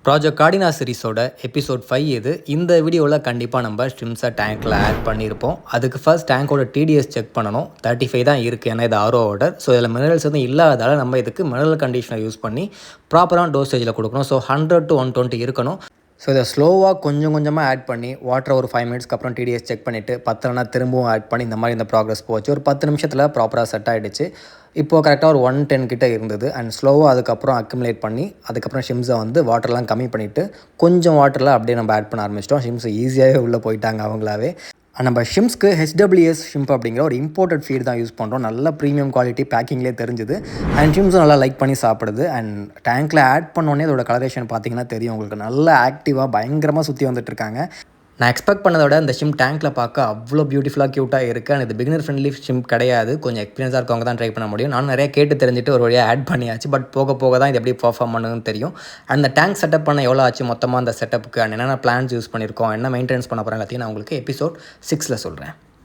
Project கார்டினா சீரிஸோட episode 5 இது. இந்த வீடியோவில் கண்டிப்பாக நம்ம ஸ்ட்ரிம்ஸை டேங்க்கில் ஆட் பண்ணியிருப்போம். அதுக்கு ஃபர்ஸ்ட் டேங்கோட டிடிஎஸ் செக் பண்ணணும். 35 தான் இருக்குது, ஏன்னா இது ஆரோ ஆர்டர். ஸோ இதில் மினரல்ஸ் எதுவும் இல்லாததால் நம்ம இதுக்கு மினரல் கண்டிஷனர் யூஸ் பண்ணி ப்ராப்பரான டோசேஜில் கொடுக்கணும். ஸோ 100 to 120 இருக்கணும். ஸோ இதை ஸ்லோவாக கொஞ்சம் கொஞ்சமாக ஆட் பண்ணி வாட்டரை ஒரு 5 மினிட்ஸ்க்கு அப்புறம் டிடிஎஸ் செக் பண்ணிவிட்டு பத்தலைனா திரும்பவும் ஆட் பண்ணி இந்த மாதிரி இந்த ப்ராக்ரஸ் போச்சு. ஒரு 10 நிமிஷத்தில் ப்ராப்பராக செட் ஆகிடுச்சு. இப்போது கரெக்டாக ஒரு 110 கிட்டே இருந்தது. அண்ட் ஸ்லோவாக அதுக்கப்புறம் அக்குமுலேட் பண்ணி அதுக்கப்புறம் ஷிம்ஸை வந்து வாட்டர்லாம் கம்மி பண்ணிவிட்டு கொஞ்சம் வாட்டரில் அப்படியே நம்ம ஆட் பண்ண ஆரம்பிச்சிட்டோம். ஷிம்ஸ் ஈஸியாகவே உள்ளே போயிட்டாங்க அவங்களாவே. நம்ம ஷிம்ஸ்க்கு HWS ஷிம்ப் அப்படிங்கிற ஒரு இம்போர்ட்டட் ஃபீட் தான் யூஸ் பண்ணுறோம். நல்ல ப்ரீமியம் குவாலிட்டி, பேக்கிங்லேயே தெரிஞ்சுது. அண்ட் ஷிம்ஸும் நல்லா லைக் பண்ணி சாப்பிடுது. அண்ட் டேங்க்கில் ஆட் பண்ணோன்னே அதோட கலரேஷன் பார்த்தீங்கன்னா தெரியும் உங்களுக்கு. நல்லா ஆக்டிவாக பயங்கரமாக சுற்றி வந்துட்டுருக்காங்க. நான் எக்ஸ்பெக்ட் பண்ணதை விட இந்த ஷிம் டேங்க்கில் பார்க்க அவ்வளோ பியூட்டிஃபுல்லாக க்யூட்டாக இருக்குது. அண்ட் இது பிகினர் ஃப்ரெண்ட்லி ஷிம் கிடையாது. கொஞ்சம் எக்ஸ்பீரியன்ஸாக இருக்கவங்க தான் ட்ரை பண்ண முடியும். நானும் நிறைய கேட்டு தெரிஞ்சுட்டு ஒரு வழியாக ஆட் பண்ணியாச்சு. பட் போக போக தான் இது எப்படி பர்ஃபார்ம் பண்ணுன்னு தெரியும். அந்த டேங்க் செட்டப் பண்ண எவ்வளோ ஆச்சு மொத்தமாக அந்த செட்டப்புக்கு, அண்ட் என்னென்ன பிளான்ஸ் யூஸ் பண்ணியிருக்கோம், என்ன மெயின்டெனன்ஸ் பண்ண போகிறேன் எல்லாத்தையும் நான் உங்களுக்கு எபிசோட் 6 சொல்கிறேன்.